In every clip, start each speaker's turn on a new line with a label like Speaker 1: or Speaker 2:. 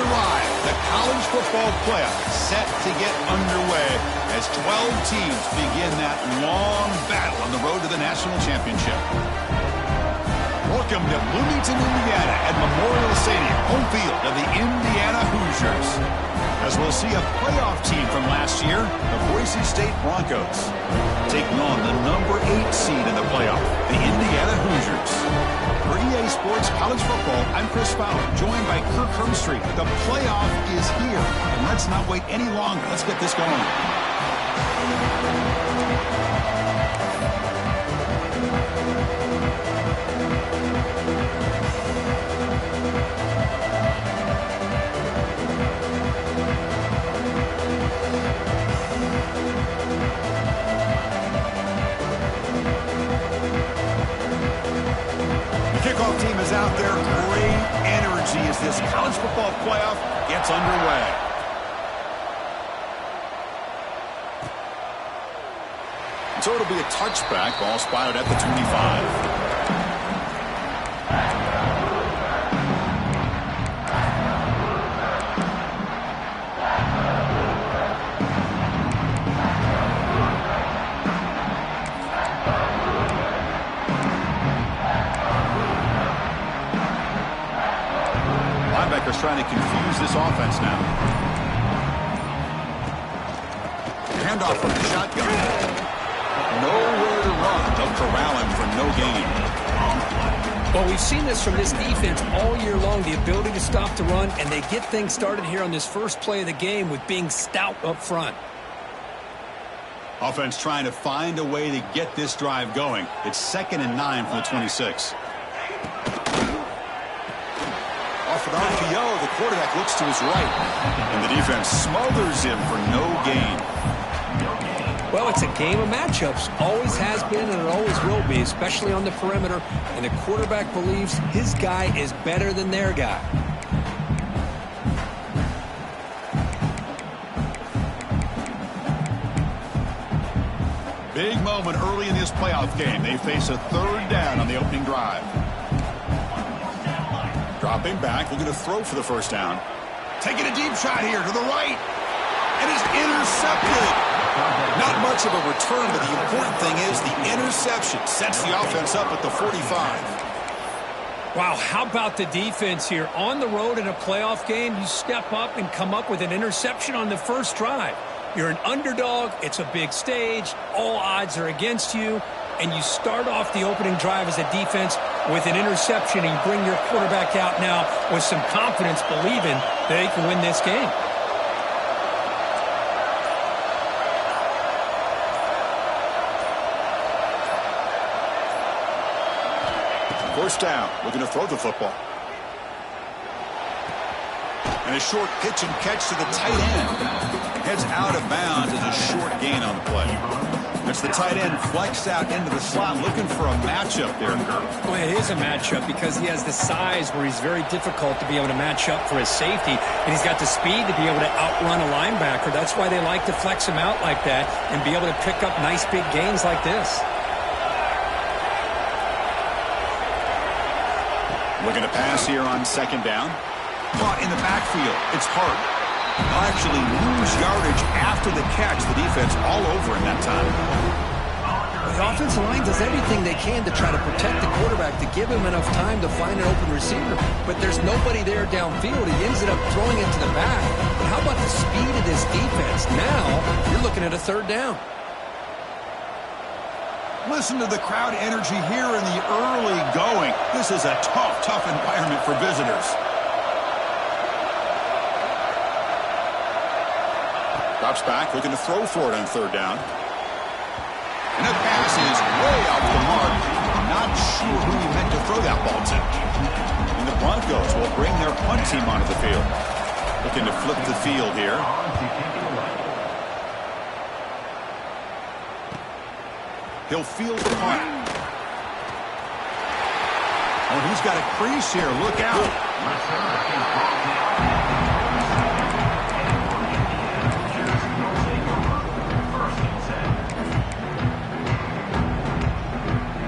Speaker 1: arrived. The college football playoff set to get underway as 12 teams begin that long battle on the road to the national championship. Welcome to Bloomington, Indiana at Memorial Stadium, home field of the Indiana Hoosiers. As we'll see a playoff team from last year, the Boise State Broncos, taking on the number 8 seed in the playoff, the Indiana Hoosiers. For EA Sports College Football, I'm Chris Fowler, joined by Kirk Herbstreit. The playoff is here, and let's not wait any longer. Let's get this going. Kickoff team is out there. Great energy as this college football playoff gets underway. So it'll be a touchback. Ball spotted at the 25. Linebackers trying to confuse this offense now. Handoff from the shotgun. Nowhere to run. They'll corral him for no gain.
Speaker 2: Well, we've seen this from this defense all year long, the ability to stop the run, and they get things started here on this first play of the game with being stout up front.
Speaker 1: Offense trying to find a way to get this drive going. It's 2nd and 9 from the 26. Off an RPO, the quarterback looks to his right. And the defense smothers him for no gain.
Speaker 2: Well, it's a game of matchups. Always has been and it always will be, especially on the perimeter. And the quarterback believes his guy is better than their guy.
Speaker 1: Big moment early in this playoff game. They face a 3rd down on the opening drive. Dropping back, looking to throw for the first down. Taking a deep shot here to the right. And it's intercepted. Not much of a return, but the important thing is the interception sets the offense up at the 45.
Speaker 2: Wow, how about the defense here? On the road in a playoff game, you step up and come up with an interception on the first drive. You're an underdog. It's a big stage. All odds are against you. And you start off the opening drive as a defense with an interception, and you bring your quarterback out now with some confidence, believing that they can win this game.
Speaker 1: First down, looking to throw the football. And a short pitch and catch to the tight end. Heads out of bounds as a short gain on the play. It's the tight end flexed out into the slot, looking for a matchup there, Kirk.
Speaker 2: Well, it is a matchup because he has the size where he's very difficult to be able to match up for his safety, and he's got the speed to be able to outrun a linebacker. That's why they like to flex him out like that and be able to pick up nice big gains like this.
Speaker 1: Looking to pass here on 2nd down. Caught in the backfield. It's hard. They'll actually lose yardage after the catch. The defense all over in that time.
Speaker 2: The offensive line does everything they can to try to protect the quarterback, to give him enough time to find an open receiver. But there's nobody there downfield. He ends up throwing it to the back. But how about the speed of this defense? Now you're looking at a 3rd down.
Speaker 1: Listen to the crowd energy here in the early going. This is a tough environment for visitors. Drops back, looking to throw for it on 3rd down. And the pass is way off the mark. Not sure who he meant to throw that ball to. And the Broncos will bring their punt team onto the field. Looking to flip the field here. He'll field the punt. Oh, he's got a crease here. Look out.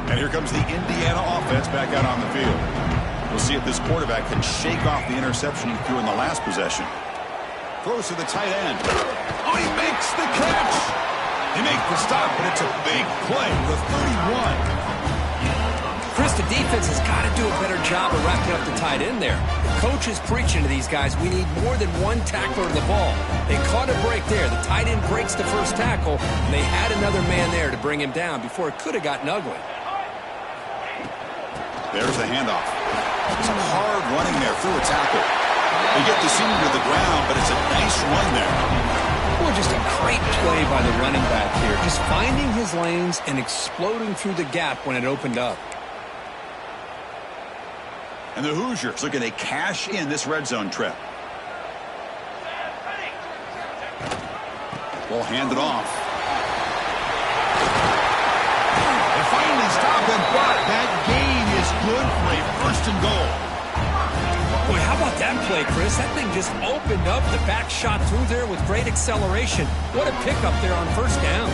Speaker 1: And here comes the Indiana offense back out on the field. We'll see if this quarterback can shake off the interception he threw in the last possession. Throws to the tight end. Oh, he makes the catch. He makes the stop, but it's a big play with 31.
Speaker 2: Chris, the defense has got to do a better job of racking up the tight end there. The coach is preaching to these guys, we need more than one tackler of the ball. They caught a break there. The tight end breaks the first tackle, and they had another man there to bring him down before it could have gotten ugly.
Speaker 1: There's the handoff. Some hard running there through a tackle. They get the senior to the ground, but it's a nice run there.
Speaker 2: Well, just a great play by the running back here. Just finding his lanes and exploding through the gap when it opened up.
Speaker 1: And the Hoosiers looking to cash in this red zone trip. Ball handed off. They finally stop him, but that gain is good for a first and goal.
Speaker 2: Boy, how about that play, Chris? That thing just opened up. The back shot through there with great acceleration. What a pickup there on first down.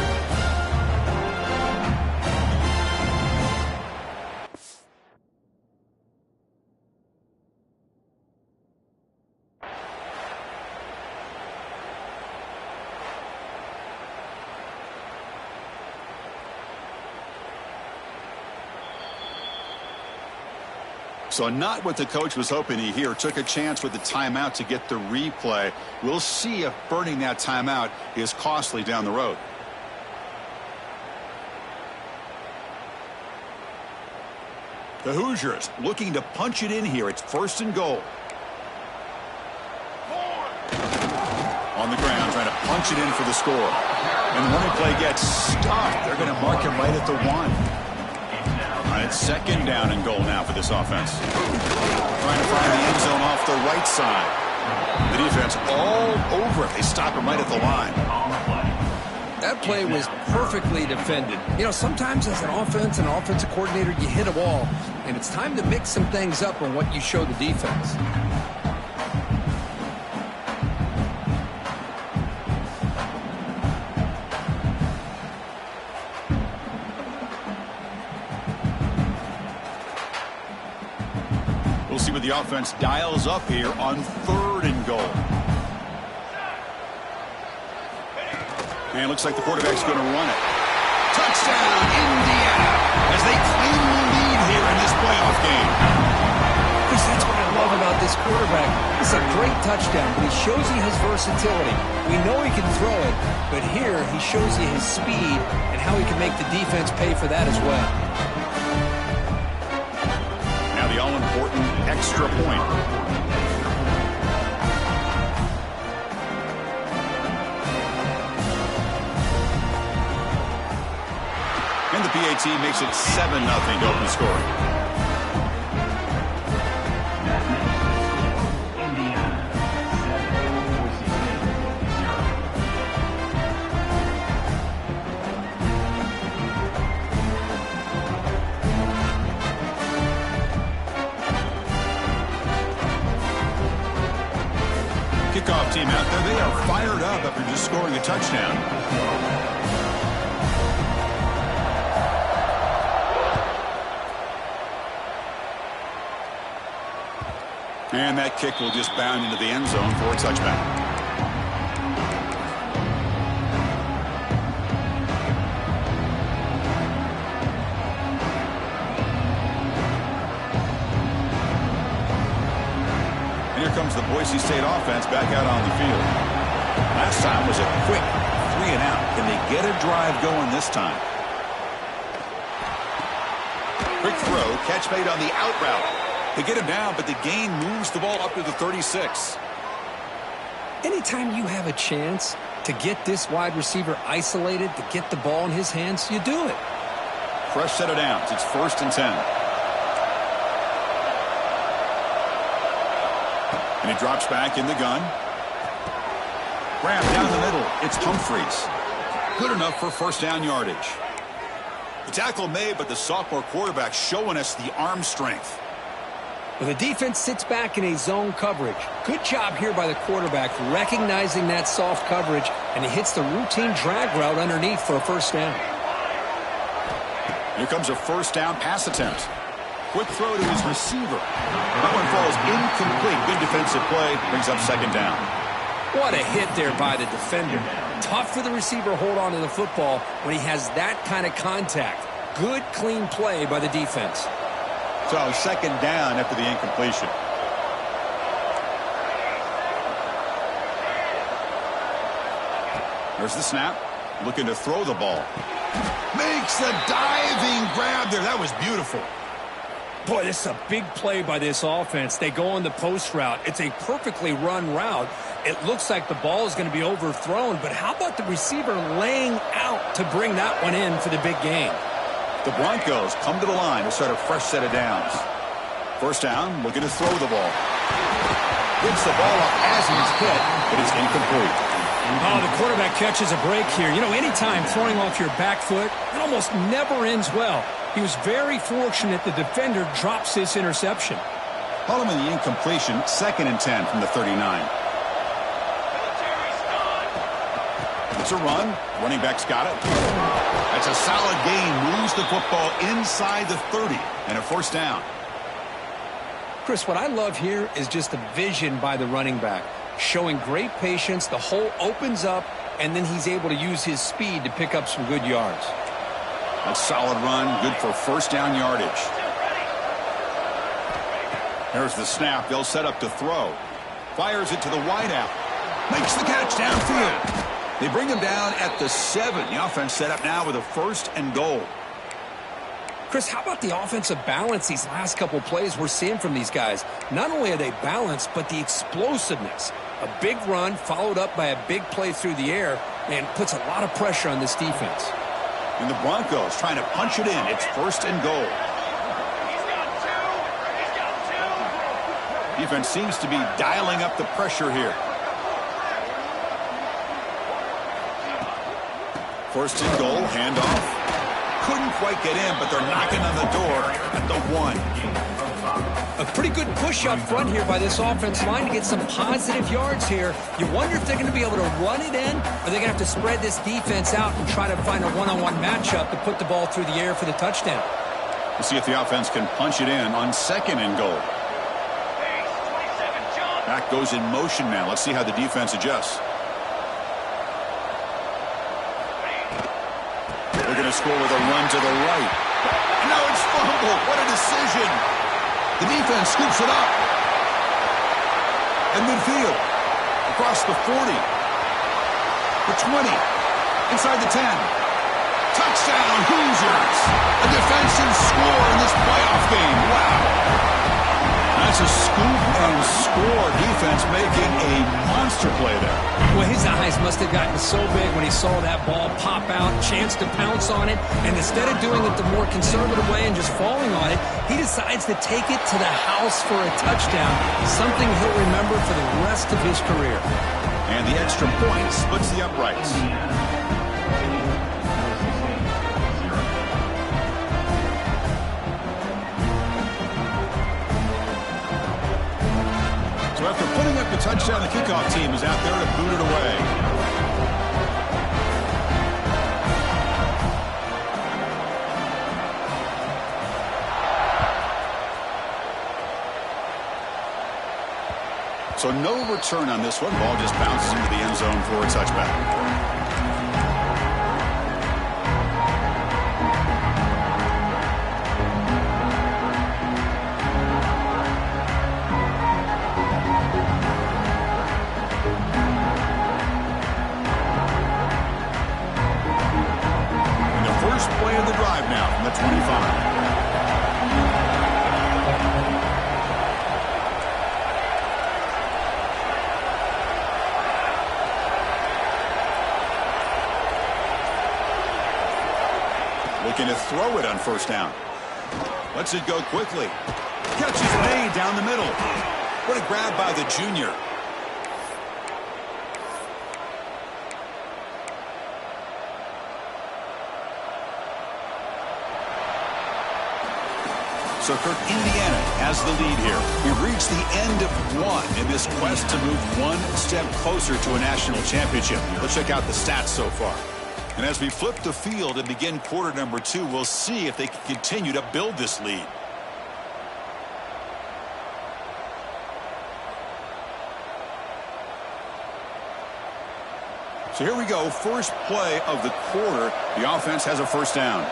Speaker 1: So not what the coach was hoping to hear. Took a chance with the timeout to get the replay. We'll see if burning that timeout is costly down the road. The Hoosiers looking to punch it in here. It's first and goal. On the ground, trying to punch it in for the score. And the running play gets stopped. They're going to mark him right at the 1. It's second down and goal now for this offense. Trying to find the end zone off the right side. The defense all over it. They stop him right at the line.
Speaker 2: That play was perfectly defended. You know, sometimes as an offensive coordinator, you hit a wall, and it's time to mix some things up on what you show the defense.
Speaker 1: We'll see what the offense dials up here on third and goal. And it looks like the quarterback's going to run it. Touchdown, Indiana, as they claim the lead here in this playoff game.
Speaker 2: Chris, that's what I love about this quarterback. It's a great touchdown, but he shows you his versatility. We know he can throw it, but here he shows you his speed and how he can make the defense pay for that as well.
Speaker 1: Now the all-important extra point. And the PAT makes it 7-0 to open scoring. Kickoff team out there. They are fired up after just scoring a touchdown. And that kick will just bound into the end zone for a touchback. Comes the Boise State offense back out on the field. Last time was a quick 3-and-out. Can they get a drive going this time? Quick throw, catch made on the out route. They get him down, but the gain moves the ball up to the 36.
Speaker 2: Anytime you have a chance to get this wide receiver isolated, to get the ball in his hands, you do it.
Speaker 1: Fresh set of downs. It's 1st and 10. And he drops back in the gun. Grab down the middle. It's Humphreys. Good enough for first down yardage. The tackle made, but the sophomore quarterback showing us the arm strength.
Speaker 2: Well, the defense sits back in a zone coverage. Good job here by the quarterback recognizing that soft coverage, and he hits the routine drag route underneath for a first down.
Speaker 1: Here comes a first down pass attempt. Quick throw to his receiver. That one falls incomplete. Good defensive play. Brings up second down.
Speaker 2: What a hit there by the defender. Tough for the receiver to hold on to the football when he has that kind of contact. Good, clean play by the defense.
Speaker 1: So second down after the incompletion. There's the snap. Looking to throw the ball. Makes the diving grab there. That was beautiful.
Speaker 2: Boy, this is a big play by this offense. They go on the post route. It's a perfectly run route. It looks like the ball is going to be overthrown, but how about the receiver laying out to bring that one in for the big game?
Speaker 1: The Broncos come to the line to start a fresh set of downs. First down, looking to throw the ball. Gets the ball up as he's hit, but it's incomplete.
Speaker 2: Oh, the quarterback catches a break here. You know, anytime throwing off your back foot, it almost never ends well. He was very fortunate the defender drops this interception.
Speaker 1: Call him in the incompletion, 2nd and 10 from the 39. It's a run. Running back's got it. That's a solid gain. Moves the football inside the 30 and a first down.
Speaker 2: Chris, what I love here is just the vision by the running back. Showing great patience, the hole opens up, and then he's able to use his speed to pick up some good yards.
Speaker 1: A solid run, good for first down yardage. There's the snap. They'll set up to throw. Fires it to the wideout. Makes the catch downfield. They bring him down at the 7. The offense set up now with a 1st and goal.
Speaker 2: Chris, how about the offensive balance these last couple plays we're seeing from these guys? Not only are they balanced, but the explosiveness. A big run followed up by a big play through the air and puts a lot of pressure on this defense.
Speaker 1: And the Broncos trying to punch it in. It's 1st and goal. Defense seems to be dialing up the pressure here. 1st and goal, handoff. Couldn't quite get in, but they're knocking on the door at the 1.
Speaker 2: A pretty good push up front here by this offense line to get some positive yards here. You wonder if they're going to be able to run it in, or they're going to have to spread this defense out and try to find a one-on-one matchup to put the ball through the air for the touchdown.
Speaker 1: We'll see if the offense can punch it in on 2nd and goal. Back goes in motion now. Let's see how the defense adjusts. They're going to score with a run to the right. And now it's fumbled. What a decision. The defense scoops it up. And midfield. Across the 40. The 20. Inside the 10. Touchdown, Hoosiers. A defensive score in this playoff game. Wow. That's a scoop and score. Defense making a monster play there.
Speaker 2: Well, his eyes must have gotten so big when he saw that ball pop out, chance to pounce on it, and instead of doing it the more conservative way and just falling on it, he decides to take it to the house for a touchdown, something he'll remember for the rest of his career.
Speaker 1: And the extra point splits the uprights. So after putting up the touchdown, the kickoff team is out there to boot it away. So no return on this one. Ball just bounces into the end zone for a touchback. Play of the drive now from the 25. Looking to throw it on 1st down. Lets it go quickly. Catch is made down the middle. What a grab by the junior. So Kirk, Indiana has the lead here. We've reached the end of 1 in this quest to move 1 step closer to a national championship. Let's check out the stats so far. And as we flip the field and begin quarter number 2, we'll see if they can continue to build this lead. So here we go, first play of the quarter. The offense has a first down.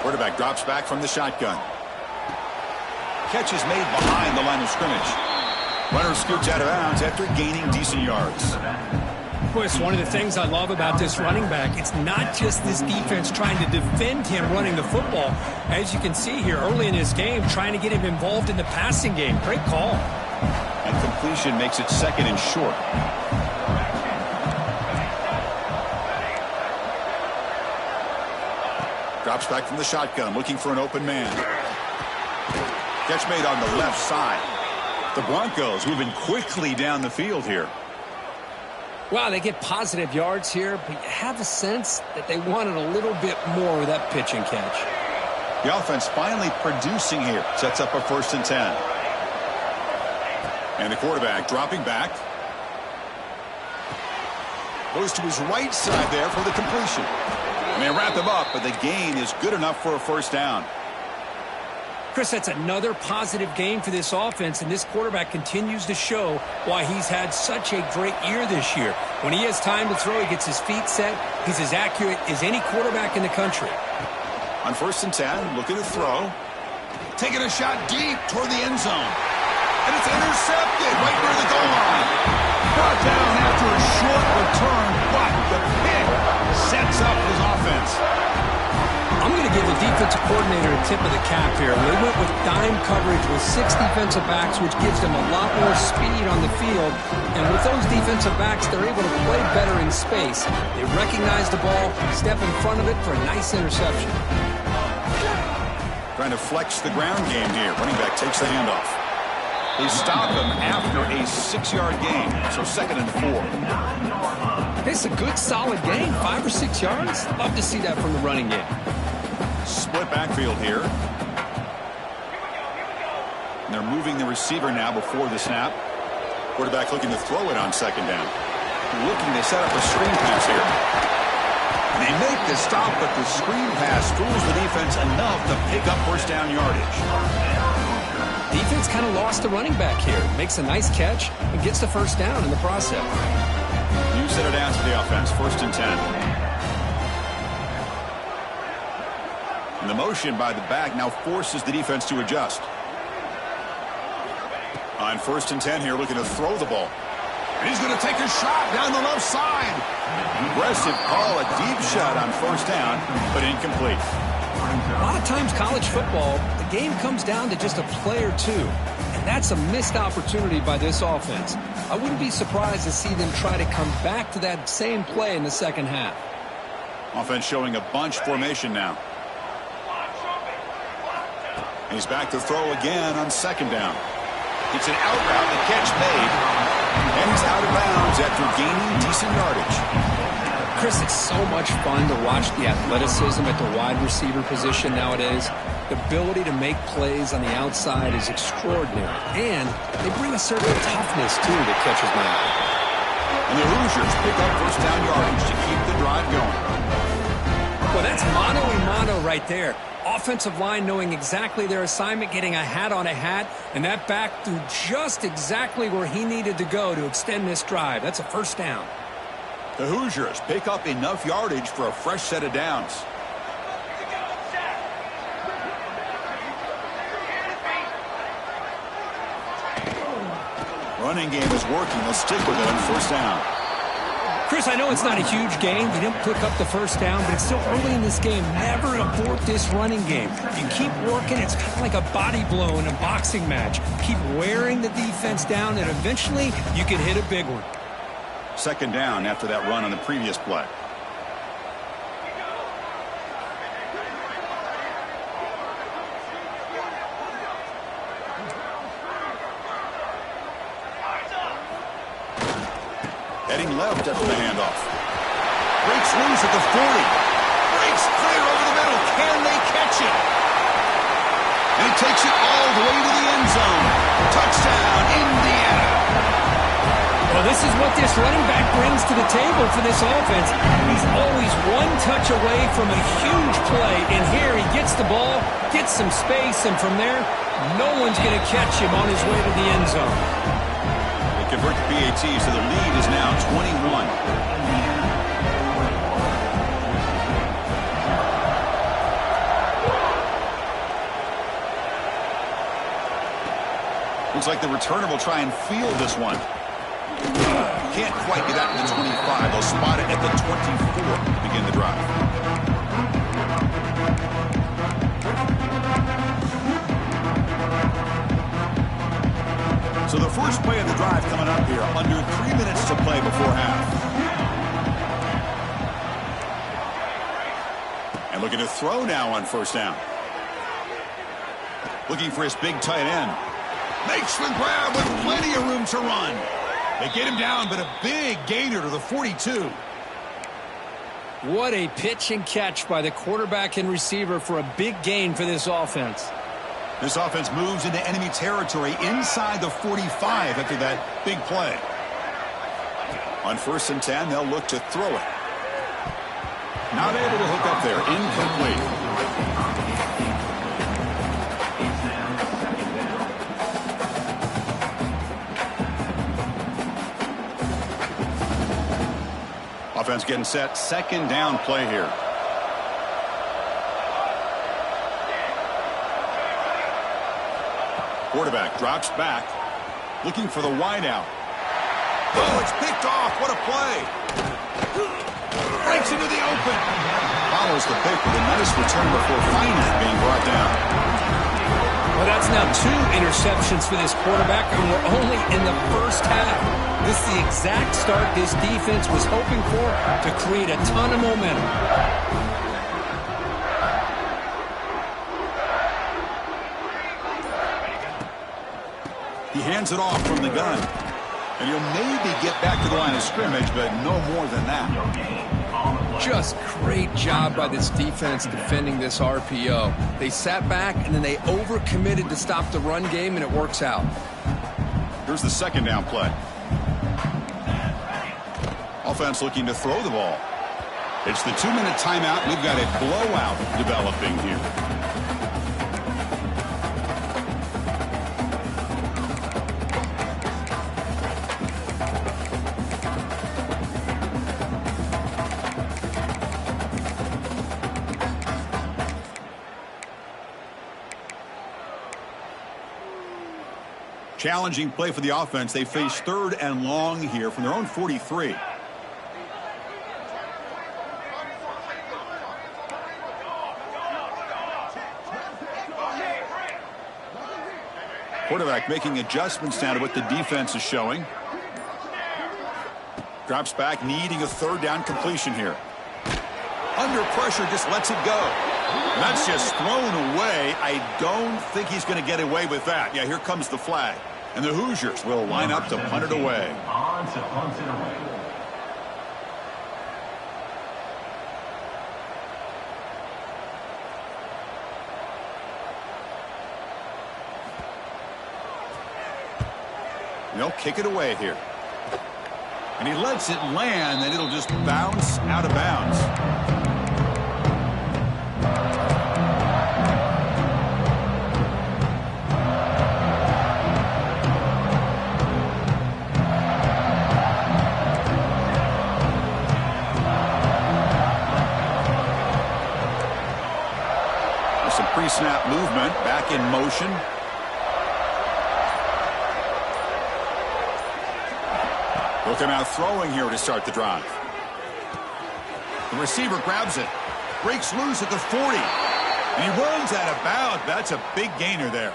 Speaker 1: Quarterback drops back from the shotgun. Catch is made behind the line of scrimmage. Runner scoots out of bounds after gaining decent yards.
Speaker 2: Boy, it's one of the things I love about this running back. It's not just this defense trying to defend him running the football. As you can see here early in this game, trying to get him involved in the passing game. Great call.
Speaker 1: And completion makes it second and short. Drops back from the shotgun, looking for an open man. Catch made on the left side. The Broncos moving quickly down the field here.
Speaker 2: Wow, they get positive yards here, but you have a sense that they wanted a little bit more with that pitch and catch.
Speaker 1: The offense finally producing here. Sets up a 1st and 10. And the quarterback dropping back. Goes to his right side there for the completion. And they wrap him up, but the gain is good enough for a first down.
Speaker 2: Chris, that's another positive game for this offense, and this quarterback continues to show why he's had such a great year this year. When he has time to throw, he gets his feet set. He's as accurate as any quarterback in the country.
Speaker 1: On 1st and 10, looking to throw. Taking a shot deep toward the end zone. And it's intercepted right near the goal line. Brought down after a short return, but the pick sets up his offense.
Speaker 2: I'm going to give the defensive coordinator a tip of the cap here. They went with dime coverage with 6 defensive backs, which gives them a lot more speed on the field. And with those defensive backs, they're able to play better in space. They recognize the ball, step in front of it for a nice interception.
Speaker 1: Trying to flex the ground game here. Running back takes the handoff. They stop him after a 6-yard gain, so 2nd and 4.
Speaker 2: It's a good, solid gain, 5 or 6 yards. Love to see that from the running game.
Speaker 1: Split backfield here. And they're moving the receiver now before the snap. Quarterback looking to throw it on 2nd down. Looking to set up a screen pass here. And they make the stop, but the screen pass fools the defense enough to pick up first down yardage.
Speaker 2: Defense kind of lost the running back here. Makes a nice catch and gets the first down in the process.
Speaker 1: You set it down to the offense. 1st and 10. And the motion by the back now forces the defense to adjust. On 1st and 10 here, looking to throw the ball. And he's going to take a shot down the left side. Aggressive call, a deep shot on 1st down, but incomplete.
Speaker 2: A lot of times college football, the game comes down to just a play or two. And that's a missed opportunity by this offense. I wouldn't be surprised to see them try to come back to that same play in the second half.
Speaker 1: Offense showing a bunch formation now. And he's back to throw again on 2nd down. It's an out route, the catch made. And he's out of bounds after gaining decent yardage.
Speaker 2: Chris, it's so much fun to watch the athleticism at the wide receiver position nowadays. The ability to make plays on the outside is extraordinary. And they bring a certain toughness, too, that catches my eye.
Speaker 1: And the Hoosiers pick up first down yardage to keep the drive going.
Speaker 2: Well, that's mano-a-mano right there. Offensive line knowing exactly their assignment, getting a hat on a hat, and that back threw just exactly where he needed to go to extend this drive. That's a first down.
Speaker 1: The Hoosiers pick up enough yardage for a fresh set of downs. Running game is working. They'll stick with it on 1st down.
Speaker 2: Chris, I know it's not a huge gain. They didn't pick up the first down, but it's still early in this game. Never abort this running game. You keep working. It's kind of like a body blow in a boxing match. Keep wearing the defense down, and eventually you can hit a big one.
Speaker 1: 2nd down after that run on the previous play. Heading left after the handoff. Breaks loose at the 40. Breaks clear over the middle. Can they catch it? And he takes it all the way to the end zone. Touchdown, Indiana.
Speaker 2: Well, this is what this running back brings to the table for this offense. He's always one touch away from a huge play, and here he gets the ball, gets some space, and from there, no one's going to catch him on his way to the end zone.
Speaker 1: The convert the PAT, so the lead is now 21. Looks like the returner will try and field this one. Can't quite get out to the 25. They'll spot it at the 24 to begin the drive. So the first play of the drive coming up here. Under 3 minutes to play before half. And looking to throw now on first down. Looking for his big tight end. Makes the grab with plenty of room to run. They get him down, but a big gainer to the 42.
Speaker 2: What a pitch and catch by the quarterback and receiver for a big gain for this offense.
Speaker 1: This offense moves into enemy territory inside the 45 after that big play. On 1st and 10, they'll look to throw it. Not able to hook up there. Incomplete. Offense getting set. 2nd down play here. Quarterback drops back. Looking for the wideout. Oh, it's picked off. What a play. Breaks into the open. Follows the pick with a nice return before finally being brought down.
Speaker 2: Well, that's now 2 interceptions for this quarterback, and we're only in the first half. This is the exact start this defense was hoping for to create a ton of momentum.
Speaker 1: He hands it off from the gun. And he'll maybe get back to the line of scrimmage, but no more than that.
Speaker 2: Just great job by this defense defending this RPO. They sat back, and then they overcommitted to stop the run game, and it works out.
Speaker 1: Here's the 2nd down play. Offense looking to throw the ball. It's the 2-minute timeout. We've got a blowout developing here. Challenging play for the offense. They face 3rd and long here from their own 43. Quarterback making adjustments now to what the defense is showing. Drops back, needing a 3rd down completion here. Under pressure, just lets it go. And that's just thrown away. I don't think he's going to get away with that. Yeah, here comes the flag. And the Hoosiers will line up to punt it away. They'll kick it away here. And he lets it land, and it'll just bounce out of bounds. There's some pre-snap movement, back in motion. Looking out throwing here to start the drive. The receiver grabs it. Breaks loose at the 40. And he runs out of bounds. That's a big gainer there.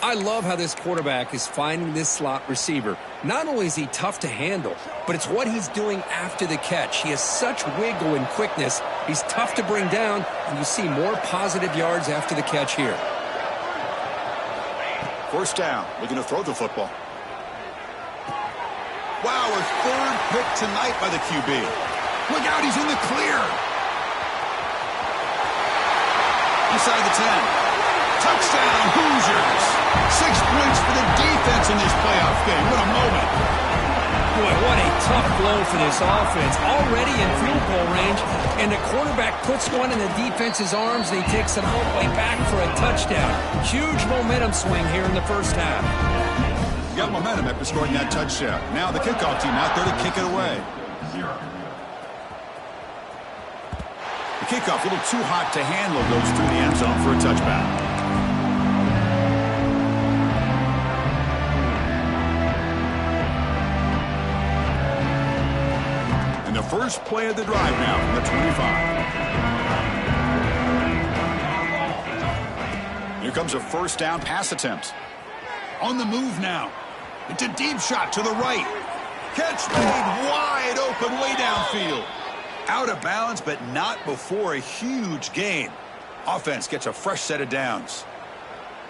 Speaker 2: I love how this quarterback is finding this slot receiver. Not only is he tough to handle, but it's what he's doing after the catch. He has such wiggle and quickness. He's tough to bring down, and you see more positive yards after the catch here.
Speaker 1: 1st down. Looking to throw the football. Wow, a 3rd pick tonight by the QB. Look out, he's in the clear. Inside the 10. Touchdown, Hoosiers. 6 points for the defense in this playoff game. What a moment.
Speaker 2: Boy, what a tough blow for this offense. Already in field goal range, and the quarterback puts one in the defense's arms, and he takes it all the way back for a touchdown. Huge momentum swing here in the first half.
Speaker 1: got momentum after scoring that touchdown. Now the kickoff team out there to kick it away. The kickoff a little too hot to handle, goes through the end zone for a touchback. And the first play of the drive now from the 25. Here comes a first down pass attempt. On the move now. It's a deep shot to the right. Catch made wide open way downfield. Out of bounds, but not before a huge gain. Offense gets a fresh set of downs.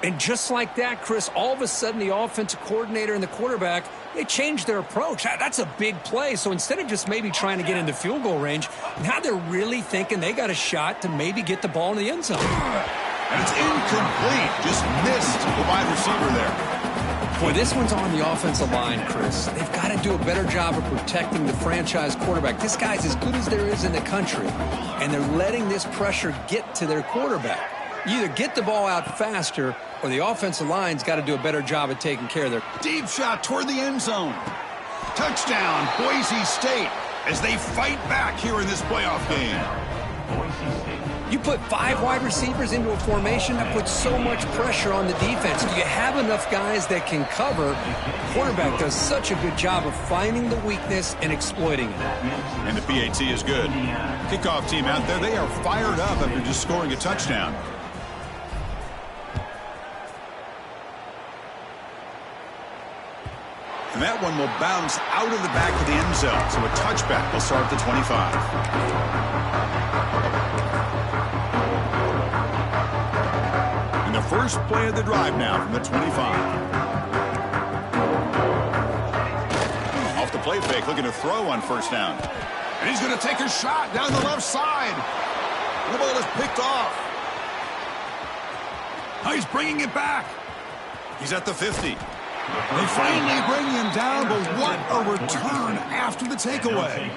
Speaker 2: And just like that, Chris, all of a sudden the offensive coordinator and the quarterback, they changed their approach. That's a big play. So instead of just maybe trying to get into field goal range, now they're really thinking they got a shot to maybe get the ball in the end zone.
Speaker 1: And it's incomplete. Just missed the wide receiver there.
Speaker 2: Boy, this one's on the offensive line, Chris. They've got to do a better job of protecting the franchise quarterback. This guy's as good as there is in the country, and they're letting this pressure get to their quarterback. You either get the ball out faster, or the offensive line's got to do a better job of taking care of their...
Speaker 1: Deep shot toward the end zone. Touchdown, Boise State, as they fight back here in this playoff game.
Speaker 2: You put 5 wide receivers into a formation, that puts so much pressure on the defense. Do you have enough guys that can cover? The quarterback does such a good job of finding the weakness and exploiting it.
Speaker 1: And the PAT is good. Kickoff team out there, they are fired up after just scoring a touchdown. And that one will bounce out of the back of the end zone. So a touchback will start at the 25. And the first play of the drive now from the 25. Off the play fake, looking to throw on first down. And he's going to take a shot down the left side. The ball is picked off. Now he's bringing it back. He's at the 50. They finally bring him down, but what a return after the takeaway.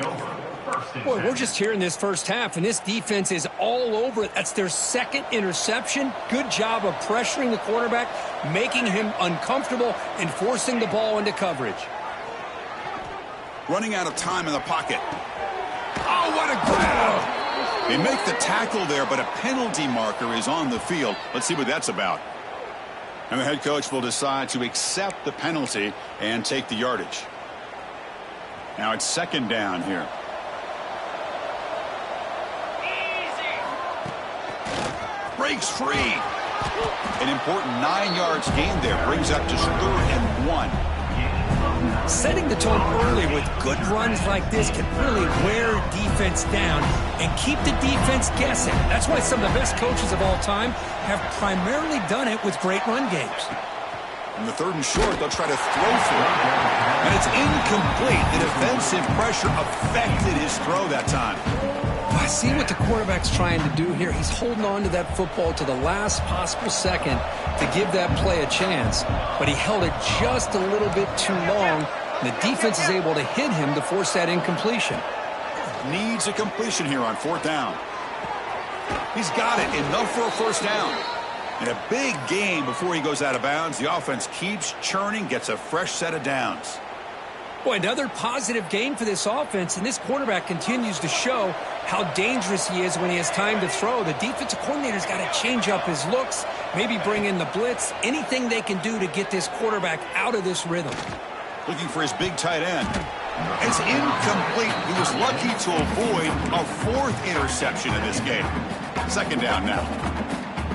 Speaker 2: Boy, we're just here in this first half, and this defense is all over it. That's their second interception. Good job of pressuring the quarterback, making him uncomfortable, and forcing the ball into coverage.
Speaker 1: Running out of time in the pocket. Oh, what a grab! They make the tackle there, but a penalty marker is on the field. Let's see what that's about. And the head coach will decide to accept the penalty and take the yardage. Now it's second down here. Breaks free. An important 9 yards gain there. Brings up to 3rd and 1.
Speaker 2: Setting the tone early with good runs like this can really wear defense down and keep the defense guessing. That's why some of the best coaches of all time have primarily done it with great run games.
Speaker 1: On the 3rd and short, they'll try to throw for it. And it's incomplete. The defensive pressure affected his throw that time.
Speaker 2: I see what the quarterback's trying to do here. He's holding on to that football to the last possible second to give that play a chance. But he held it just a little bit too long. And the defense is able to hit him to force that incompletion.
Speaker 1: Needs a completion here on 4th down. He's got it. Enough for a first down. And a big gain before he goes out of bounds. The offense keeps churning, gets a fresh set of downs.
Speaker 2: Boy, another positive gain for this offense, and this quarterback continues to show how dangerous he is when he has time to throw. The defensive coordinator's got to change up his looks, maybe bring in the blitz, anything they can do to get this quarterback out of this rhythm.
Speaker 1: Looking for his big tight end. It's incomplete. He was lucky to avoid a 4th interception in this game. Second down now.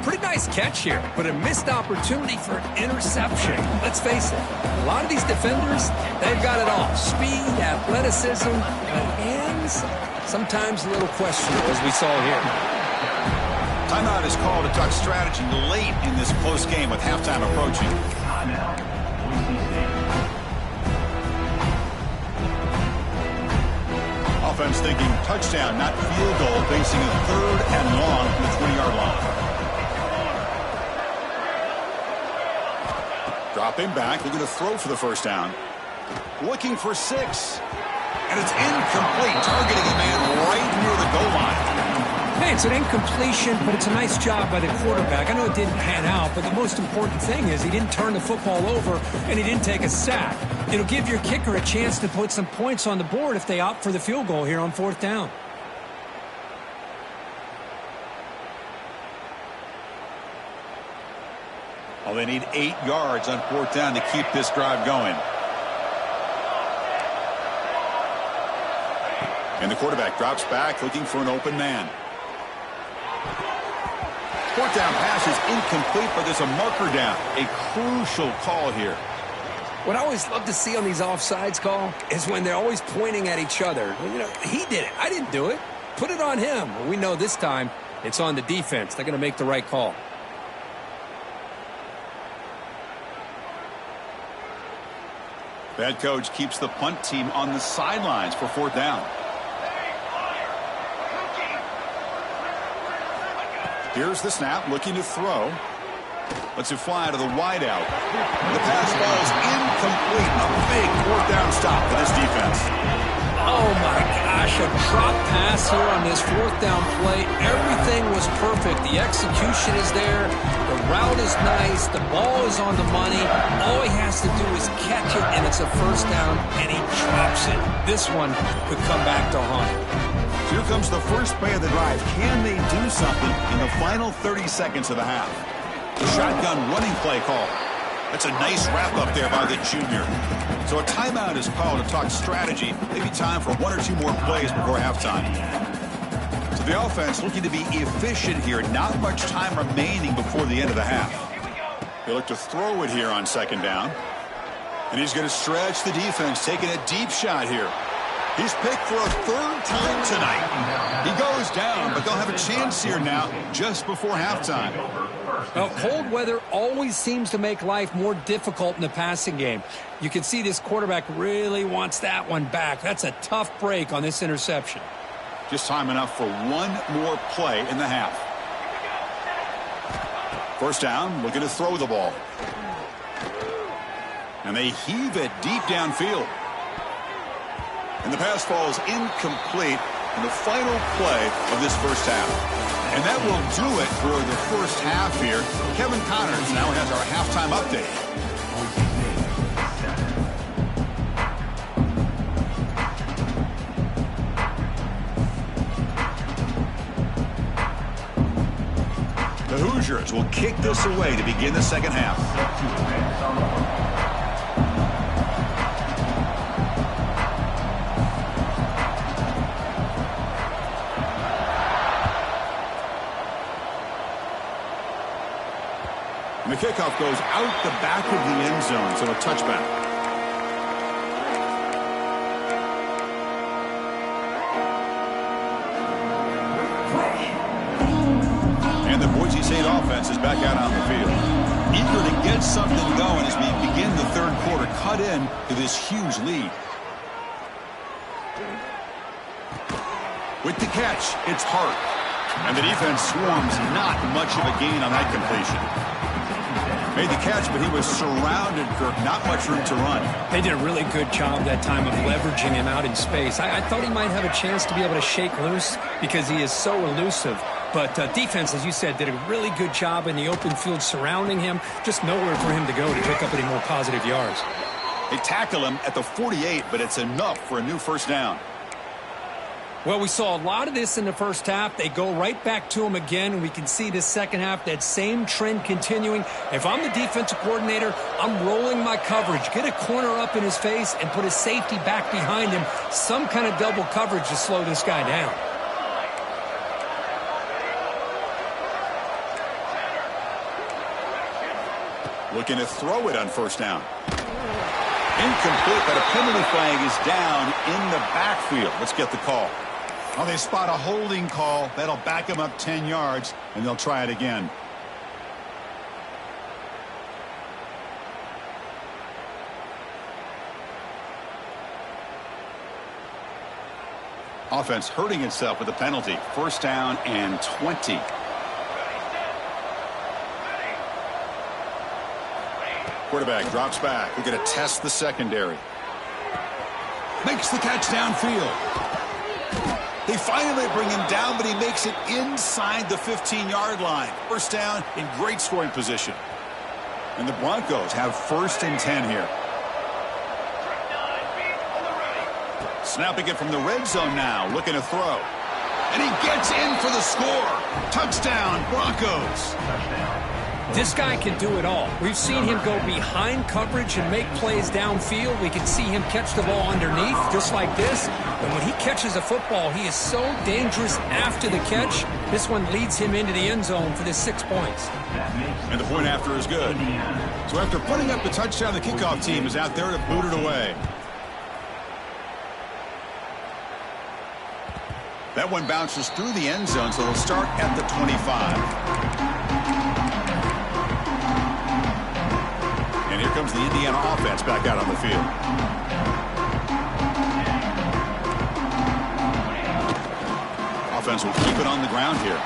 Speaker 2: Pretty nice catch here, but a missed opportunity for an interception. Let's face it, a lot of these defenders, they've got it all. Speed, athleticism, but hands, sometimes a little questionable, as we saw here.
Speaker 1: Timeout is called to talk strategy late in this close game with halftime approaching. Offense thinking touchdown, not field goal, facing a 3rd and long from the 20-yard line. Dropping back, looking to throw for the first down. Looking for 6. And it's incomplete, targeting a man right near the goal line.
Speaker 2: Hey, It's an incompletion, but it's a nice job by the quarterback. I know it didn't pan out, but the most important thing is he didn't turn the football over and he didn't take a sack. It'll give your kicker a chance to put some points on the board if they opt for the field goal here on 4th down.
Speaker 1: Well, they need 8 yards on 4th down to keep this drive going. And the quarterback drops back looking for an open man. 4th down pass is incomplete, but there's a marker down. A crucial call here.
Speaker 2: What I always love to see on these offsides call is when they're always pointing at each other. You know, he did it. I didn't do it. Put it on him. Well, we know this time it's on the defense. They're going to make the right call.
Speaker 1: The head coach keeps the punt team on the sidelines for 4th down. Here's the snap, looking to throw. Lets it fly to the wideout. The pass ball is incomplete. A big 4th down stop for this defense.
Speaker 2: Oh, my gosh, a drop pass here on this 4th down play. Everything was perfect. The execution is there. The route is nice. The ball is on the money. All he has to do is catch it, and it's a 1st down, and he drops it. This one could come back to haunt him.
Speaker 1: Here comes the first play of the drive. Can they do something in the final 30 seconds of the half? The shotgun running play call. That's a nice wrap up there by the junior. So a timeout is called to talk strategy. Maybe time for 1 or 2 more plays before halftime. So the offense looking to be efficient here. Not much time remaining before the end of the half. They look to throw it here on 2nd down. And he's going to stretch the defense, taking a deep shot here. He's picked for a 3rd time tonight. He goes down, but they'll have a chance here now just before halftime.
Speaker 2: Well, cold weather always seems to make life more difficult in the passing game. You can see this quarterback really wants that one back. That's a tough break on this interception.
Speaker 1: Just time enough for 1 more play in the half. 1st down, looking to throw the ball. And they heave it deep downfield. And the pass falls incomplete in the final play of this 1st half. And that will do it for the 1st half here. Kevin Connors now has our halftime update. The Hoosiers will kick this away to begin the 2nd half. And the kickoff goes out the back of the end zone, so a touchback. And the Boise State offense is back out on the field. Eager to get something going as we begin the 3rd quarter, cut in to this huge lead. With the catch, it's Hart. And the defense swarms, not much of a gain on that completion. Made the catch, but he was surrounded, Kirk. Not much room to run.
Speaker 2: They did a really good job that time of leveraging him out in space. I thought he might have a chance to be able to shake loose because he is so elusive. But defense, as you said, did a really good job in the open field surrounding him. Just nowhere for him to go to pick up any more positive yards.
Speaker 1: They tackle him at the 48, but it's enough for a new 1st down.
Speaker 2: Well, we saw a lot of this in the 1st half. They go right back to him again, and we can see this 2nd half, that same trend continuing. If I'm the defensive coordinator, I'm rolling my coverage. Get a corner up in his face and put a safety back behind him. Some kind of double coverage to slow this guy down.
Speaker 1: Looking to throw it on 1st down. Incomplete, but a penalty flag is down in the backfield. Let's get the call. Well, they spot a holding call. That'll back them up 10 yards, and they'll try it again. Offense hurting itself with a penalty. 1st down and 20. Quarterback drops back. We're going to test the secondary. Makes the catch downfield. They finally bring him down, but he makes it inside the 15-yard line. First down in great scoring position. And the Broncos have 1st and 10 here. Snapping it from the red zone now, looking to throw. And he gets in for the score. Touchdown, Broncos.
Speaker 2: This guy can do it all. We've seen him go behind coverage and make plays downfield. We can see him catch the ball underneath, just like this. And when he catches a football, he is so dangerous after the catch. This one leads him into the end zone for the 6 points.
Speaker 1: And the point after is good. So after putting up the touchdown, the kickoff team is out there to boot it away. That one bounces through the end zone, so it'll start at the 25. And here comes the Indiana offense back out on the field. Offense will keep it on the ground here.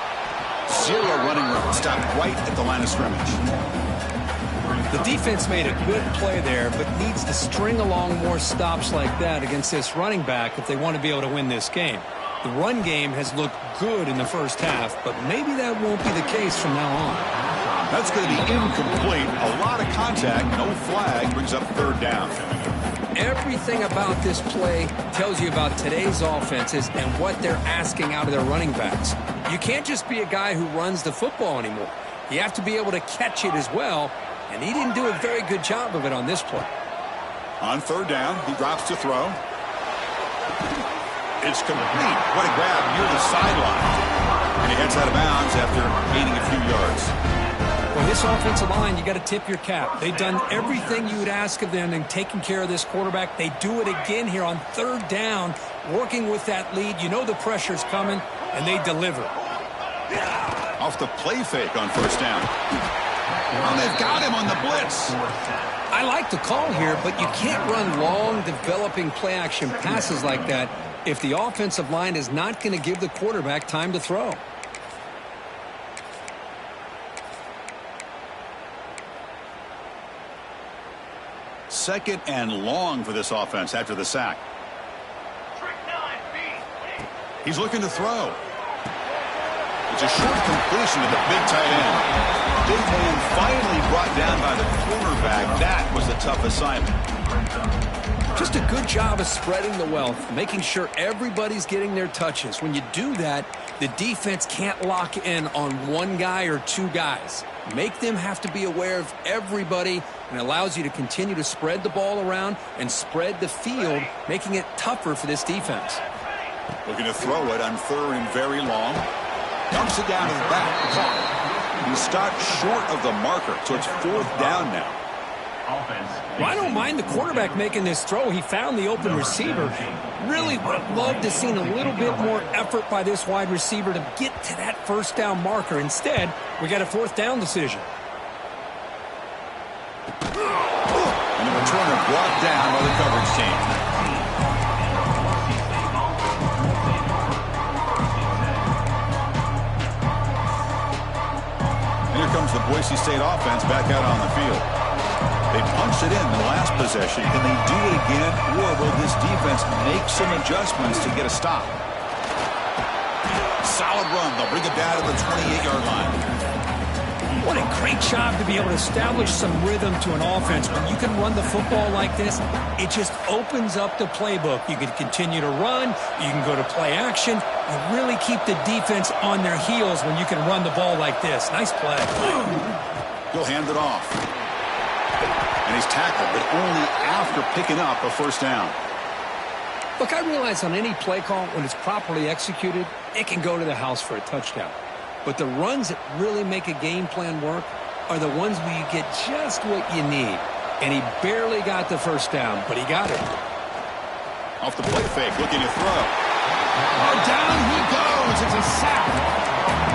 Speaker 1: 0 running room. Stopped right at the line of scrimmage.
Speaker 2: The defense made a good play there, but needs to string along more stops like that against this running back if they want to be able to win this game. The run game has looked good in the first half, but maybe that won't be the case from now on.
Speaker 1: That's going to be incomplete. A lot of contact, no flag, brings up 3rd down.
Speaker 2: Everything about this play tells you about today's offenses and what they're asking out of their running backs. You can't just be a guy who runs the football anymore. You have to be able to catch it as well, and he didn't do a very good job of it on this play.
Speaker 1: On 3rd down, he drops to throw. It's complete. What a grab near the sideline. And he heads out of bounds after gaining a few yards.
Speaker 2: Well, this offensive line, you got to tip your cap. They've done everything you would ask of them in taking care of this quarterback. They do it again here on 3rd down, working with that lead. You know the pressure's coming, and they deliver.
Speaker 1: Off the play fake on 1st down. Well, they've got him on the blitz.
Speaker 2: I like the call here, but you can't run long, developing play-action passes like that if the offensive line is not going to give the quarterback time to throw.
Speaker 1: Second and long for this offense after the sack. He's looking to throw. It's a short completion to the big tight end. Big man finally brought down by the cornerback. That was a tough assignment.
Speaker 2: Just a good job of spreading the wealth, making sure everybody's getting their touches. When you do that, the defense can't lock in on one guy or 2 guys. Make them have to be aware of everybody, and allows you to continue to spread the ball around and spread the field, making it tougher for this defense.
Speaker 1: Looking to throw it on 3rd and very long. Dumps it down to the back. Caught. He stopped short of the marker, so it's 4th down now.
Speaker 2: Well, I don't mind the quarterback making this throw. He found the open receiver. Really would have loved to have seen a little bit more effort by this wide receiver to get to that 1st down marker. Instead, we got a 4th down decision.
Speaker 1: And the returner brought down by the coverage team. Here comes the Boise State offense back out on the field. They punched it in the last possession. Can they do it again, or will this defense make some adjustments to get a stop? Solid run. They'll bring it down to the 28-yard line.
Speaker 2: What a great job to be able to establish some rhythm to an offense. When you can run the football like this, it just opens up the playbook. You can continue to run. You can go to play action. You really keep the defense on their heels when you can run the ball like this. Nice play.
Speaker 1: He'll hand it off. And he's tackled, but only after picking up a 1st down.
Speaker 2: Look, I realize on any play call, when it's properly executed, it can go to the house for a touchdown. But the runs that really make a game plan work are the ones where you get just what you need. And he barely got the 1st down, but he got it.
Speaker 1: Off the play fake, looking to throw.
Speaker 2: Oh, down he goes. It's a sack.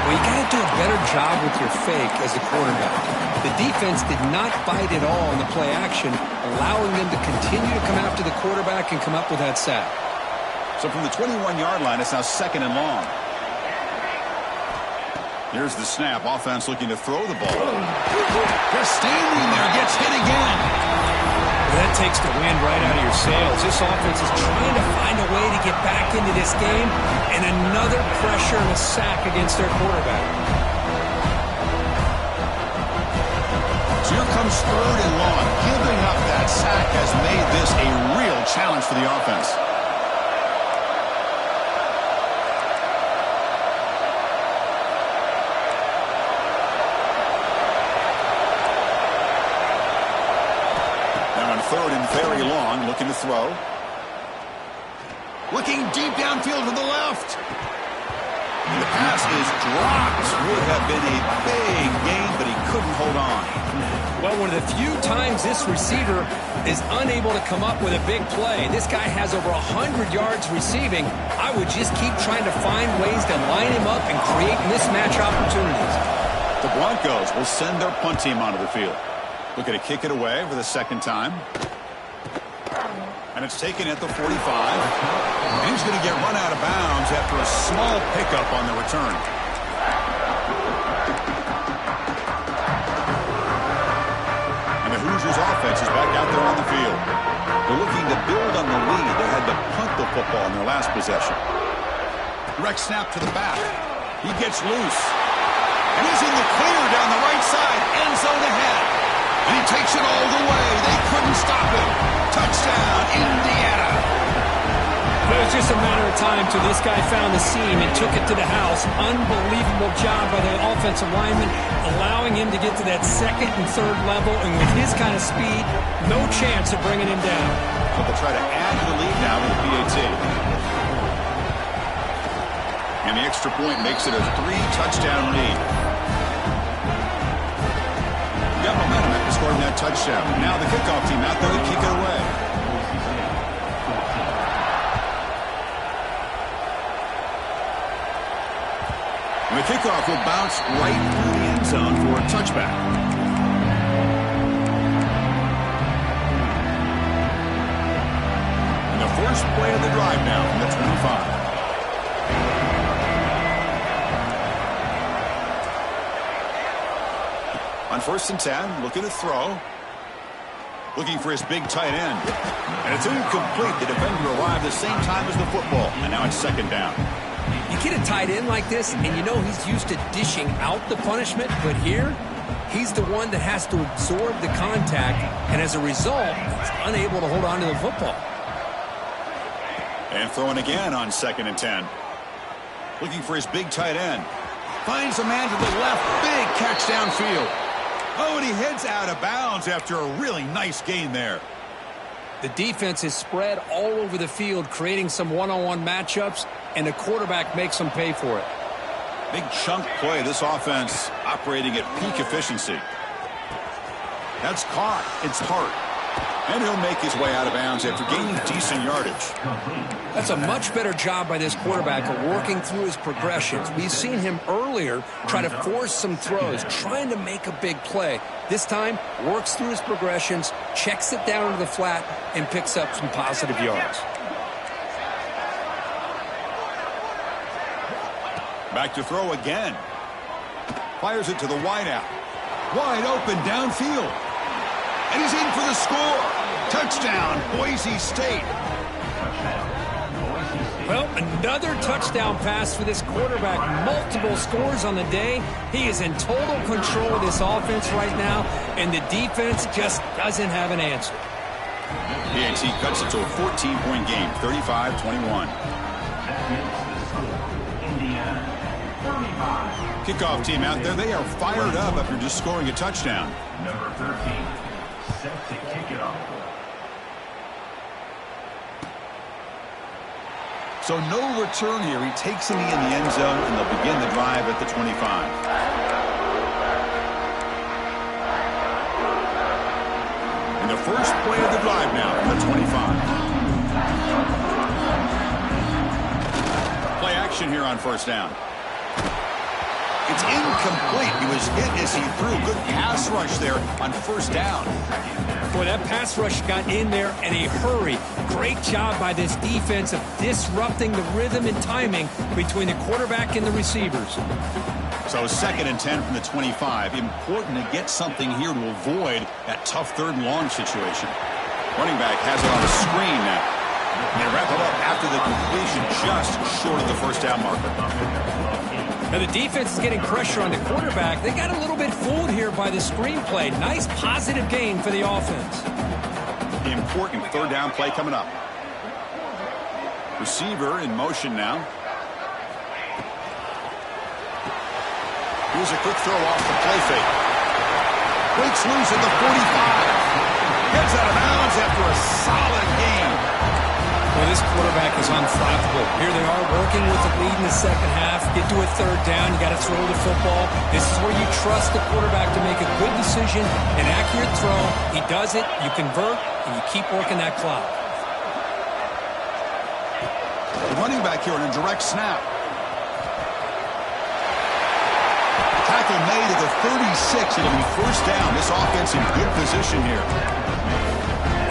Speaker 2: Well, you got to do a better job with your fake as a quarterback. The defense did not bite at all in the play action, allowing them to continue to come after the quarterback and come up with that sack.
Speaker 1: So from the 21-yard line, it's now 2nd and long. Here's the snap. Offense looking to throw the ball. Just standing there, gets hit again.
Speaker 2: That takes the wind right out of your sails. This offense is trying to find a way to get back into this game, and another pressure and a sack against their quarterback.
Speaker 1: So here comes 3rd and long. Giving up that sack has made this a real challenge for the offense. Now on 3rd and very long, looking to throw. Looking deep downfield to the left. And the pass is dropped. Would have been a big gain, but he couldn't hold on.
Speaker 2: Well, one of the few times this receiver is unable to come up with a big play. This guy has over 100 yards receiving. I would just keep trying to find ways to line him up and create mismatch opportunities.
Speaker 1: The Broncos will send their punt team onto the field. Looking to kick it away for the 2nd time. And it's taken at the 45. And he's going to get run out of bounds after a small pickup on the return. And the Hoosiers offense is back out there on the field. They're looking to build on the lead. They had to punt the football in their last possession. Direct snap to the back. He gets loose. And he's in the clear down the right side. End zone ahead. And he takes it all the way. They couldn't stop him. Touchdown, Indiana.
Speaker 2: It was just a matter of time till this guy found the seam and took it to the house. Unbelievable job by the offensive lineman, allowing him to get to that 2nd and 3rd level. And with his kind of speed, no chance of bringing him down.
Speaker 1: But they'll try to add to the lead now with the PAT. And the extra point makes it a 3-touchdown lead. Got momentum after scoring that touchdown. Now the kickoff team out there to kick it away. And the kickoff will bounce right through the end zone for a touchback. And the first play of the drive now from the 25. On 1st and 10, looking to throw. Looking for his big tight end. And it's incomplete. The defender arrived the same time as the football. And now it's 2nd down.
Speaker 2: You get a tight end like this, and you know he's used to dishing out the punishment, but here, he's the one that has to absorb the contact, and as a result, he's unable to hold on to the football.
Speaker 1: And throwing again on 2nd and 10. Looking for his big tight end. Finds a man to the left. Big catch downfield. Oh, and he heads out of bounds after a really nice gain there.
Speaker 2: The defense is spread all over the field, creating some one-on-one matchups, and the quarterback makes them pay for it.
Speaker 1: Big chunk play. This offense operating at peak efficiency. That's caught. It's Hart. And he'll make his way out of bounds after gaining decent yardage.
Speaker 2: That's a much better job by this quarterback of working through his progressions. We've seen him earlier try to force some throws, trying to make a big play. This time, works through his progressions, checks it down to the flat, and picks up some positive yards.
Speaker 1: Back to throw again. Fires it to the wideout. Wide open downfield. And he's in for the score. Touchdown, Boise State.
Speaker 2: Well, another touchdown pass for this quarterback. Multiple scores on the day. He is in total control of this offense right now, and the defense just doesn't have an answer.
Speaker 1: PAT cuts it to a 14-point game, 35-21. Kickoff team out there, they are fired up after just scoring a touchdown.
Speaker 3: Number 13, set to kick it off.
Speaker 1: So no return here. He takes him in the end zone, and they'll begin the drive at the 25. And the first play of the drive now from the 25. Play action here on 1st down. It's incomplete. He was hit as he threw. Good pass rush there on 1st down.
Speaker 2: Boy, that pass rush got in there in a hurry. Great job by this defense of disrupting the rhythm and timing between the quarterback and the receivers.
Speaker 1: So 2nd and 10 from the 25. Important to get something here to avoid that tough 3rd and long situation. Running back has it on the screen now. They wrap it up after the completion, just short of the first down marker.
Speaker 2: Now the defense is getting pressure on the quarterback. They got a little bit fooled here by the screenplay. Nice positive gain for the offense.
Speaker 1: The important third down play coming up. Receiver in motion now. Here's a quick throw off the play fake. Breaks loose at the 45. Gets out of bounds after a solid game.
Speaker 2: Well, this quarterback is unflappable. Here they are working with the lead in the second half. Get to a third down. You got to throw the football. This is where you trust the quarterback to make a good decision, an accurate throw. He does it, you convert, and you keep working that clock.
Speaker 1: The running back here on a direct snap. Tackle made at the 36. It'll be first down. This offense in good position here.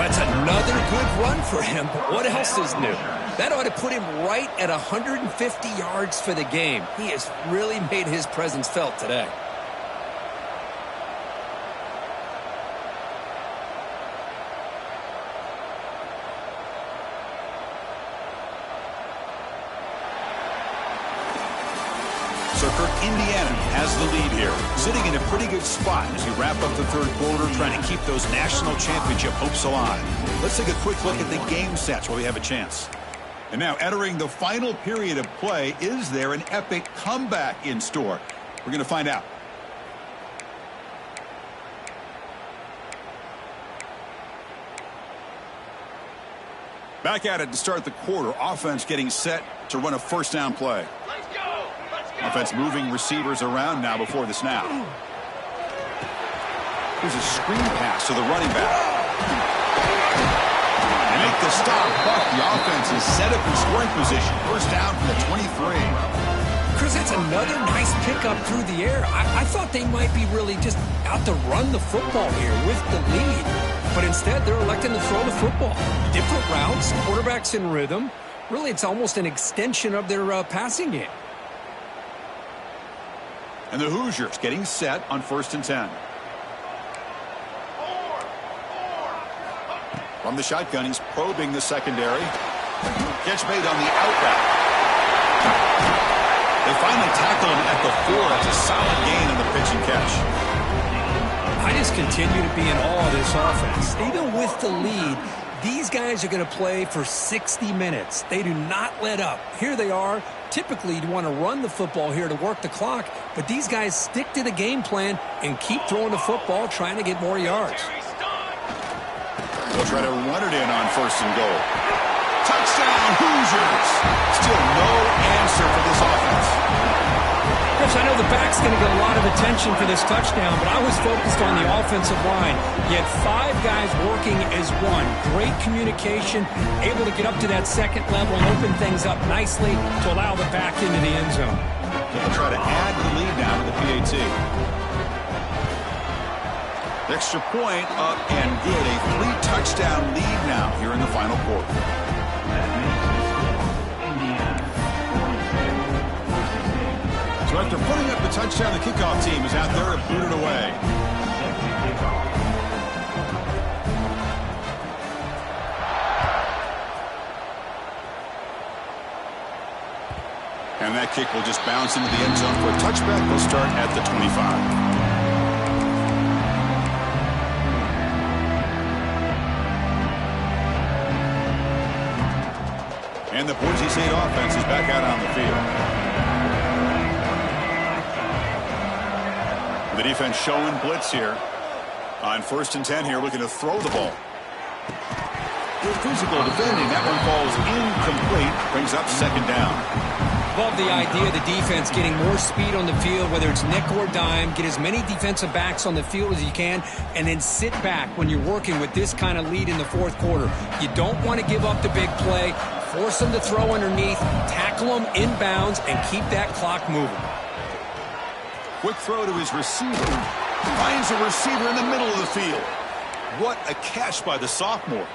Speaker 2: That's another good run for him, but what else is new? That ought to put him right at 150 yards for the game. He has really made his presence felt today.
Speaker 1: So Kirk, Indiana has the lead here, sitting in a pretty good spot as we wrap up the third quarter, trying to keep those national championship hopes alive. Let's take a quick look at the game stats while we have a chance. And now entering the final period of play, is there an epic comeback in store? We're going to find out. Back at it to start the quarter. Offense getting set to run a first down play. Offense moving receivers around now before the snap. Here's a screen pass to the running back. They make the stop, but the offense is set up in scoring position. First down from the 23.
Speaker 2: Chris, that's another nice pickup through the air. I thought they might be really just out to run the football here with the lead. But instead, they're electing to throw the football. Different routes, quarterbacks in rhythm. Really, it's almost an extension of their passing game.
Speaker 1: And the Hoosiers getting set on 1st and 10. From the shotgun, he's probing the secondary. Catch made on the out route. They finally tackle him at the 4. That's a solid gain on the pitch and catch.
Speaker 2: I just continue to be in awe of this offense. Even with the lead, these guys are going to play for 60 minutes. They do not let up. Here they are. Typically, you want to run the football here to work the clock, but these guys stick to the game plan and keep throwing the football, trying to get more yards.
Speaker 1: They'll try to run it in on 1st and goal. Touchdown, Hoosiers! Still no answer for this offense.
Speaker 2: Chris, I know the back's going to get a lot of attention for this touchdown, but I was focused on the offensive line. You had 5 guys working as one. Great communication, able to get up to that second level and open things up nicely to allow the back into the end zone.
Speaker 1: They'll try to add the lead now to the PAT. Extra point up and good. A 3-touchdown lead now here in the final quarter. So after putting up the touchdown, the kickoff team is out there to boot it away. And that kick will just bounce into the end zone for a touchback. They'll start at the 25. And the Boise State offense is back out on the field. The defense showing blitz here. On 1st and 10 here, looking to throw the ball. Good physical defending. That one falls incomplete. Brings up 2nd down.
Speaker 2: Love the idea of the defense getting more speed on the field, whether it's nickel or dime. Get as many defensive backs on the field as you can, and then sit back when you're working with this kind of lead in the 4th quarter. You don't want to give up the big play. Force them to throw underneath, tackle them inbounds, and keep that clock moving.
Speaker 1: Quick throw to his receiver. Finds a receiver in the middle of the field. What a catch by the sophomore.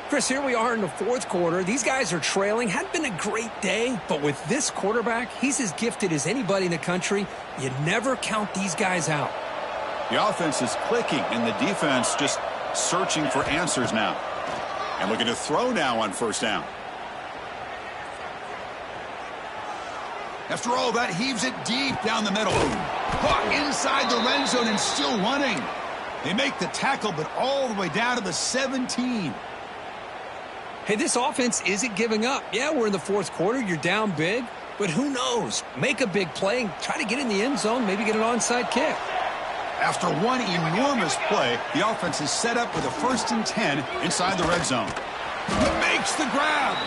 Speaker 2: Chris, here we are in the 4th quarter. These guys are trailing. Hadn't been a great day, but with this quarterback, he's as gifted as anybody in the country. You never count these guys out.
Speaker 1: The offense is clicking, and the defense just searching for answers now. And looking to throw now on first down. After all that, heaves it deep down the middle. Caught inside the red zone and still running. They make the tackle, but all the way down to the 17.
Speaker 2: Hey, this offense isn't giving up. Yeah, we're in the fourth quarter. You're down big. But who knows? Make a big play and try to get in the end zone, maybe get an onside kick.
Speaker 1: After one enormous play, the offense is set up with a 1st and 10 inside the red zone. He makes the grab.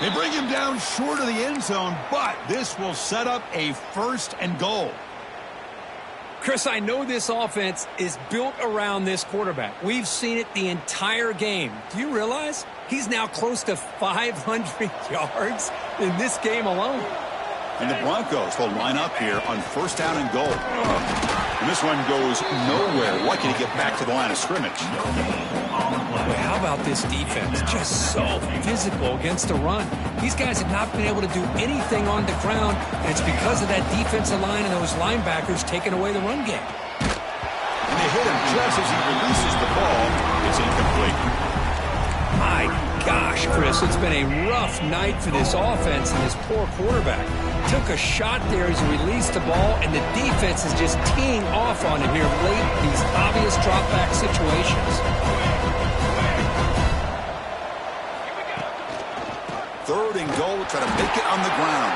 Speaker 1: They bring him down short of the end zone, but this will set up a 1st and goal.
Speaker 2: Chris, I know this offense is built around this quarterback. We've seen it the entire game. Do you realize he's now close to 500 yards in this game alone?
Speaker 1: And the Broncos will line up here on 1st down and goal. And this one goes nowhere. Lucky to get back to the line of scrimmage.
Speaker 2: Boy, how about this defense? Just so physical against the run. These guys have not been able to do anything on the ground, and it's because of that defensive line and those linebackers taking away the run game.
Speaker 1: And they hit him just as he releases the ball. It's incomplete.
Speaker 2: My gosh, Chris, it's been a rough night for this offense and this poor quarterback. Took a shot there as he released the ball, and the defense is just teeing off on him here late in these obvious drop-back situations.
Speaker 1: 3rd and goal, try to make it on the ground.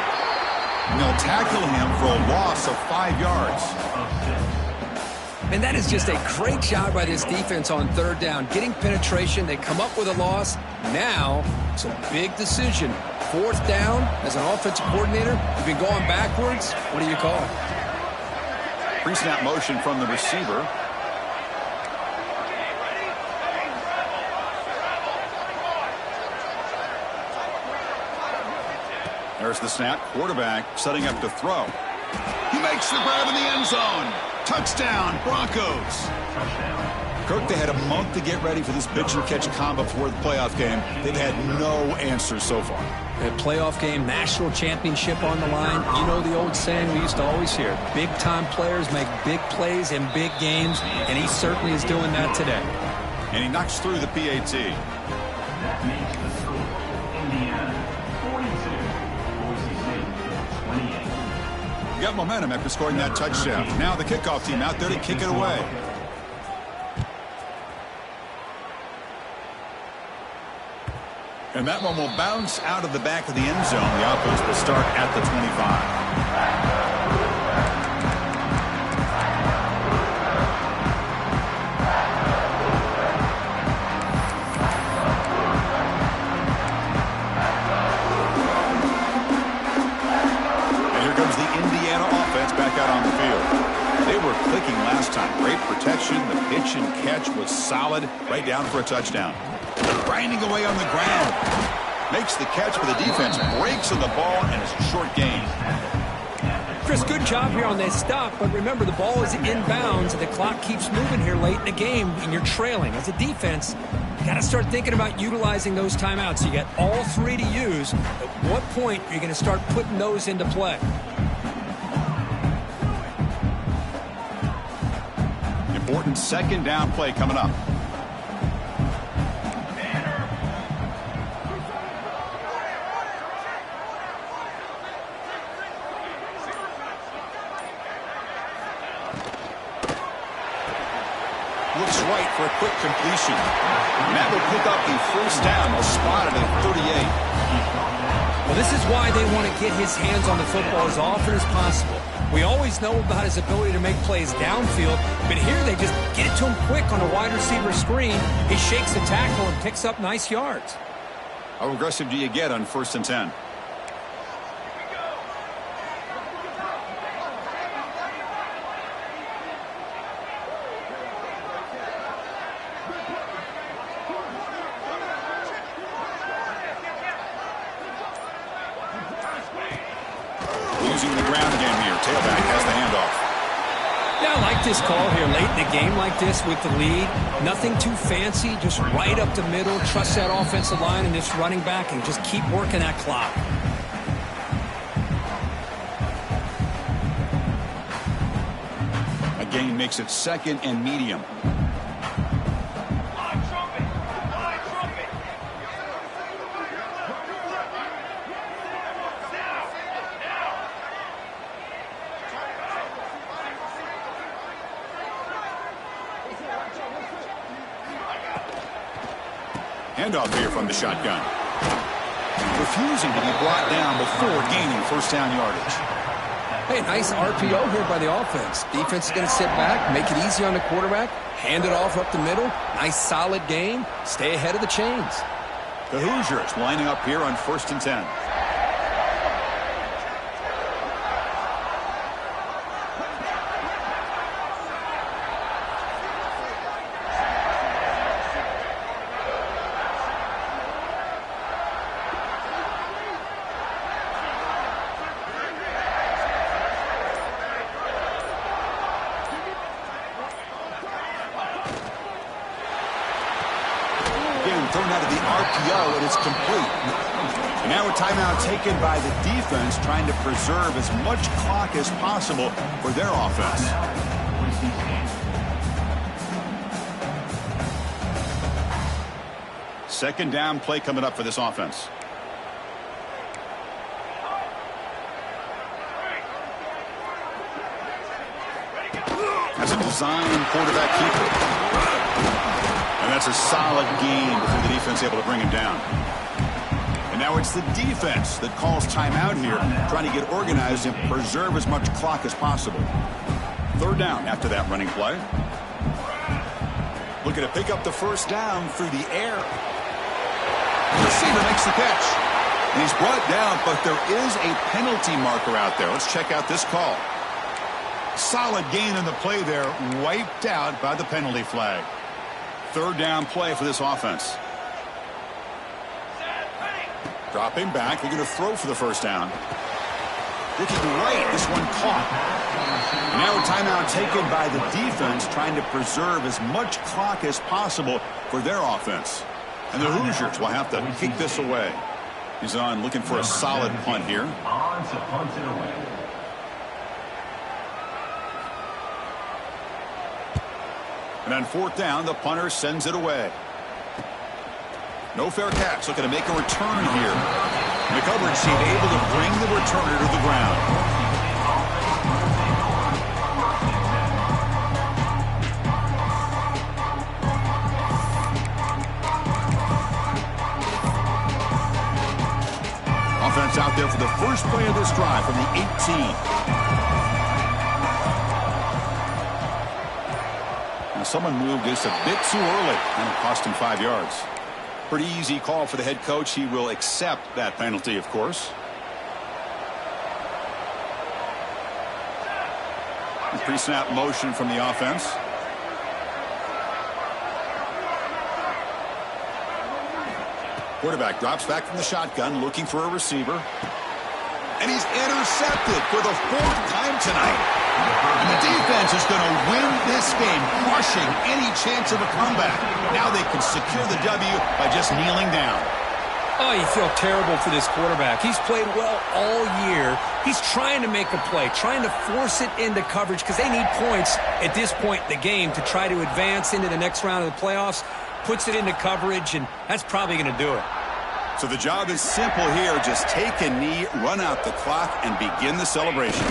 Speaker 1: And they'll tackle him for a loss of 5 yards.
Speaker 2: And that is just a great job by this defense on 3rd down. Getting penetration, they come up with a loss. Now, it's a big decision. 4th down, as an offensive coordinator, you've been going backwards. What do you call?
Speaker 1: Pre-snap motion from the receiver. There's the snap. Quarterback setting up to throw. He makes the grab in the end zone. Touchdown, Broncos. Kirk, they had a month to get ready for this pitch-and-catch combo before the playoff game. They've had no answers so far.
Speaker 2: A playoff game, national championship on the line. You know the old saying we used to always hear. Big-time players make big plays in big games, and he certainly is doing that today.
Speaker 1: And he knocks through the PAT.
Speaker 3: That makes the score Indiana 42, Boise State 28.
Speaker 1: Got momentum after scoring that touchdown. Now the kickoff team out there to kick it away. And that one will bounce out of the back of the end zone. The offense will start at the 25. Out on the field. They were clicking last time. Great protection. The pitch and catch was solid. Right down for a touchdown. Grinding away on the ground. Makes the catch, but the defense breaks on the ball, and it's a short gain.
Speaker 2: Chris, good job here on that stop, but remember the ball is inbounds and the clock keeps moving here late in the game and you're trailing. As a defense, you got to start thinking about utilizing those timeouts. You got all 3 to use. At what point are you going to start putting those into play?
Speaker 1: Important 2nd down play coming up. Looks right for a quick completion. And that will pick up a 1st down. They'll spot it at 38.
Speaker 2: Well, this is why they want to get his hands on the football as often as possible. We always know about his ability to make plays downfield, but here they just get it to him quick on a wide receiver screen. He shakes the tackle and picks up nice yards.
Speaker 1: How aggressive do you get on 1st and 10? Using the ground game here. Tailback has the handoff.
Speaker 2: Yeah, I like this call here late in the game like this with the lead. Nothing too fancy, just right up the middle. Trust that offensive line and this running back and just keep working that clock.
Speaker 1: A gain makes it 2nd and medium. Handoff here from the shotgun. Refusing to be brought down before gaining first down yardage.
Speaker 2: Hey, nice RPO here by the offense. Defense is going to sit back, make it easy on the quarterback, hand it off up the middle. Nice solid game. Stay ahead of the chains.
Speaker 1: The Hoosiers lining up here on 1st and 10. Thrown out of the RPO, and it's complete. And now a timeout taken by the defense, trying to preserve as much clock as possible for their offense. Second down play coming up for this offense. That's a design quarterback keeper. And that's a solid gain before the defense able to bring him down. And now it's the defense that calls timeout here, trying to get organized and preserve as much clock as possible. Third down after that running play. Looking to pick up the first down through the air. The receiver makes the catch. And he's brought down, but there is a penalty marker out there. Let's check out this call. Solid gain in the play there, wiped out by the penalty flag. Third down play for this offense. Dropping back, they're going to throw for the first down. Looking right, this one caught. Now a timeout taken by the defense, trying to preserve as much clock as possible for their offense. And the Hoosiers will have to kick this away. He's on looking for a solid punt here.
Speaker 3: On to punt it away.
Speaker 1: And on fourth down, the punter sends it away. No fair catch, looking to make a return here. And the coverage team able to bring the returner to the ground. Offense out there for the first play of this drive from the 18. Someone moved just a bit too early, and it cost him 5 yards. Pretty easy call for the head coach. He will accept that penalty, of course. Pre-snap motion from the offense. Quarterback drops back from the shotgun, looking for a receiver. And he's intercepted for the 4th time tonight. And the defense is going to win this game, crushing any chance of a comeback. Now they can secure the W by just kneeling down.
Speaker 2: Oh, you feel terrible for this quarterback. He's played well all year. He's trying to make a play, trying to force it into coverage because they need points at this point in the game to try to advance into the next round of the playoffs. Puts it into coverage, and that's probably going to do it.
Speaker 1: So the job is simple here. Just take a knee, run out the clock, and begin the celebration.